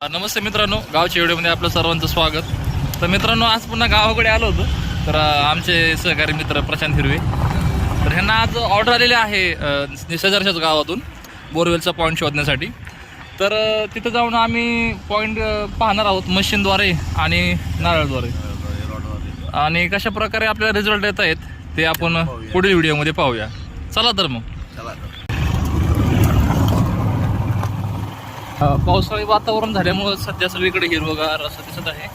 नमस्ते मित्रांनो, गावच्या व्हिडिओमध्ये आपलं सर्वांचं स्वागत. तर मित्रांनो, आज पुन्हा गावाकडे आलो होतो. तर आमचे सहकारी मित्र प्रशांत हिरवे, तर ह्यांना आज ऑर्डर आलेली आहे शेजारच्याच गावातून बोरवेलचा पॉईंट शोधण्यासाठी. तर तिथं जाऊन आम्ही पॉईंट पाहणार आहोत मशीनद्वारे आणि नारळद्वारे, आणि कशा प्रकारे आपल्याला रिझल्ट येत आहेत ते आपण पुढील व्हिडिओमध्ये पाहूया. चला तर मग. पावसाळी वातावरण झाल्यामुळे सध्या सगळीकडे हिरवगार असं दिसत आहे.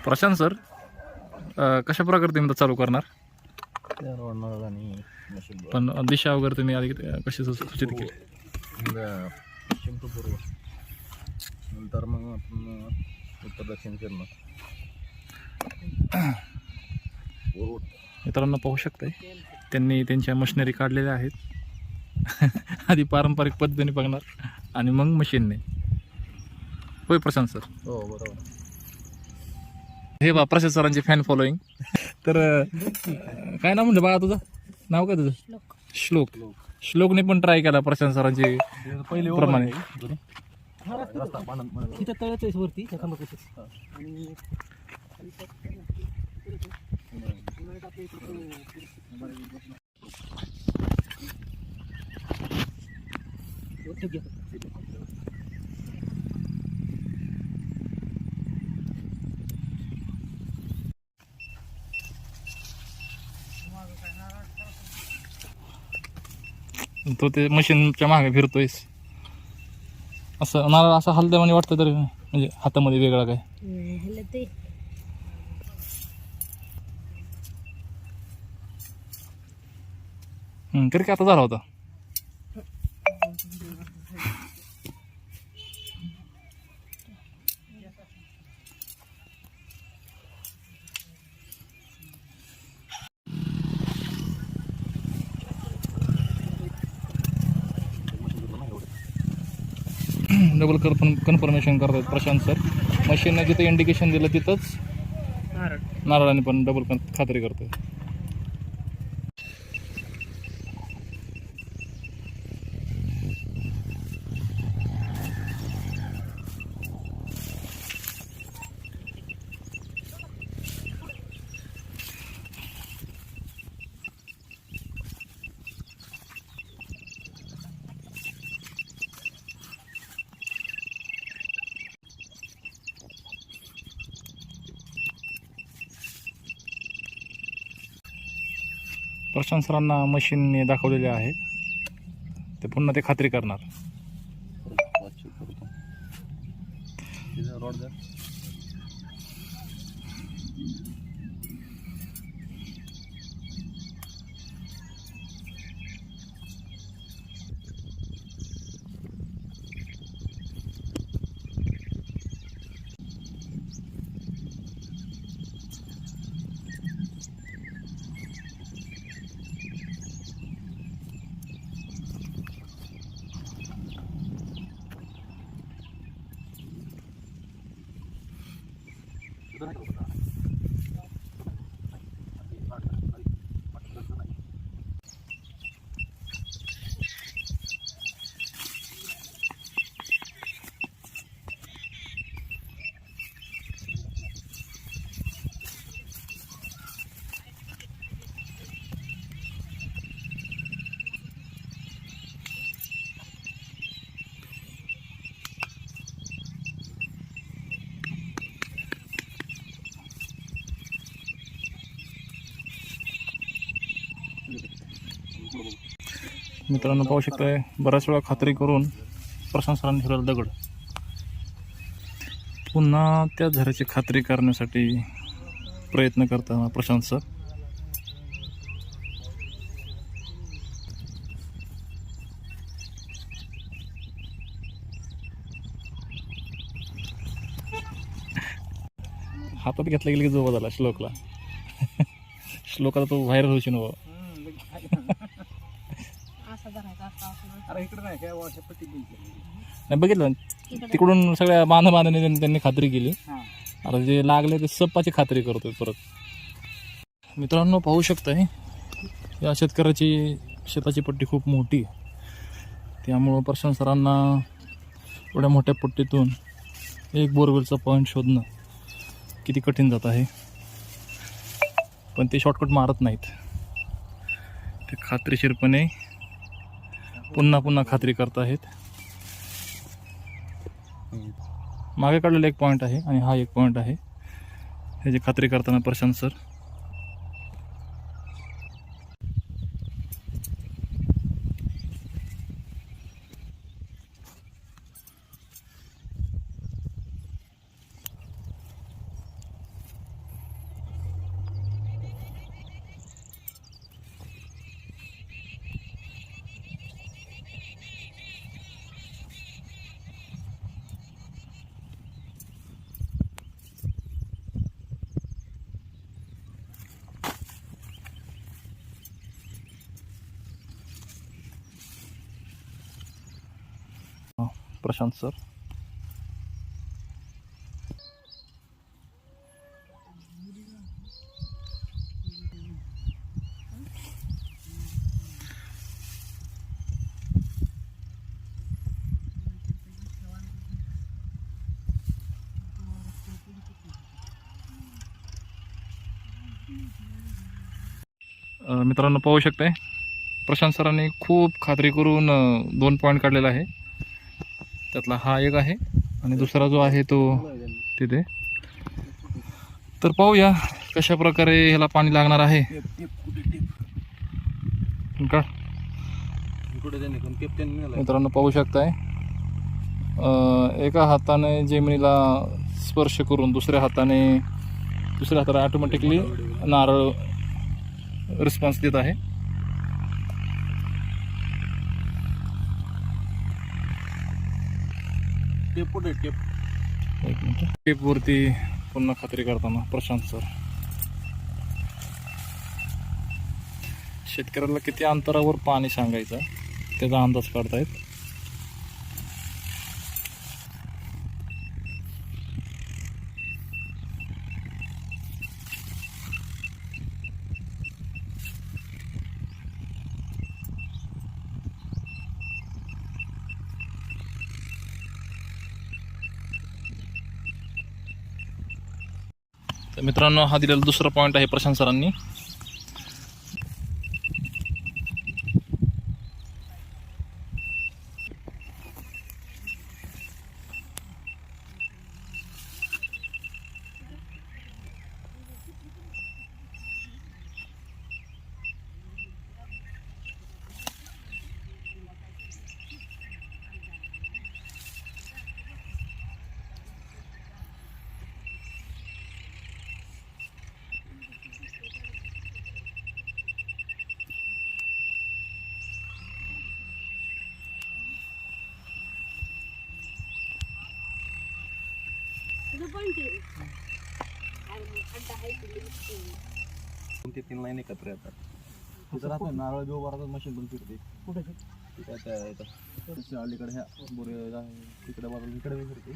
प्रशांत सर, कशा प्रकारे तुम्ही चालू करणार? पण दिशा वगैरे तुम्ही आधी कशी सूचित केली? पश्चिम टू पूर्व, नंतर मग आपण उत्तर दक्षिण फिरणं. मित्रांनो, पाहू शकताय त्यांनी त्यांच्या मशिनरी काढलेल्या आहेत. आधी पारंपरिक पद्धतीने बघणार आणि मग मशीनने. होय प्रशांत सर? हो, बरोबर. हे बा प्रशांत सरांची फॅन फॉलोईंग. तर काय नाव म्हणलं बाळा तुझं? नाव काय तुझं? श्लोक. श्लोकने पण ट्राय केला प्रशांत सरांची प्रमाणे. तो ते मशीनच्या मागे फिरतोयस, असं नारळ असं हलद्यामध्ये वाटतं तरी, म्हणजे हातामध्ये वेगळा काय? तरी काय आता झाला होता. डबल कन्फर्मेशन करतात प्रशांत सर. मशीनने जिथं इंडिकेशन दिलं तिथंच नारळाने पण डबल खात्री करतोय. प्रशांत सरांना मशीनने दाखवलेले आहे, ते पुन्हा ते खात्री करणार. मित्रांनो, पाहू शकताय बऱ्याच वेळा खात्री करून प्रशांत सरांनी फिरवला दगड. पुन्हा त्या झऱ्याची खात्री करण्यासाठी प्रयत्न करताना प्रशांत सर हातात घेतला गेली की जोबा झाला श्लोकला. श्लोकाला तो व्हायरल होईल. अरे इकडे नाही काय वर्षापट्टी नाही बघितलं तिकडून सगळ्या बांधवांनी त्यांनी खात्री केली. हां आता जे लागले ते सप्पाची खात्री करतोय परत. मित्रांनो पाहू शकताय या शेतकऱ्याची शेताची पट्टी खूप मोठी आहे. त्यामुळं प्रशांत सरांना एवढ्या मोठ्या पट्टीतून एक बोरवेलचा पॉईंट शोधणं किती कठीण जात आहे. पण ते शॉर्टकट मारत नाहीत, ते खात्रीशीरपणे पुन्हा पुन्हा खात्री करत आहेत. मागे काढलेला एक पॉईंट आहे आणि हा एक पॉईंट आहे. ह्याची खात्री करताना प्रशांत सर प्रशांत सर मित्रांनो पाहू शकताय प्रशांत सरांनी खूप खात्री करून 2 पॉईंट काढलेला आहे. त्यातला हा एक आहे आणि दुसरा जो आहे तो तिथे. तर पाहूया कशा प्रकारे ह्याला पाणी लागणार आहे का. मित्रांनो पाहू शकताय एका हाताने जमिनीला स्पर्श करून दुसऱ्या हाताला ऑटोमॅटिकली नारळ रिस्पॉन्स देत आहे. एक मिनिट टेपवरती पुन्हा खात्री करताना प्रशांत सर शेतकऱ्याला किती अंतरावर पाणी सांगायचं त्याचा अंदाज काढतायत. तर मित्रांनो हा दिलेला दुसरा पॉईंट आहे प्रशांत सरांनी. ते 3 लाईन एकत्र येतात. तिथं राहतं नारळ जो वरात मशीन पण फिरते. कुठे अलीकडे ह्या बोरे तिकडे बाजूला इकडे फिरते.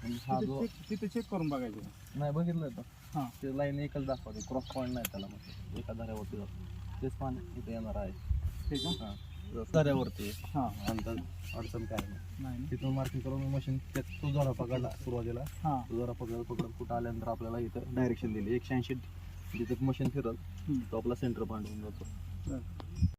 आणि हा जो तिथे चेक करून बघायचं नाही बघितलं तर हां ते लाईन एकच दाखवते. क्रॉस पॉईंट नाही त्याला मग एका धाऱ्यावरती जातो तेच पाणी इथे येणार आहे. ठीक आहे हां धाऱ्यावरती हां नंतर अडचण काय नाही. तिथून मार्किंग करून मशीन त्यात तो जरा पकडला सुरुवातीला हां तो जरा पकडून कुठं आल्यानंतर आपल्याला इथं डायरेक्शन दिली 180 जिथे मशीन फिरल तो आपला सेंटर पॉईंट होऊन जातो.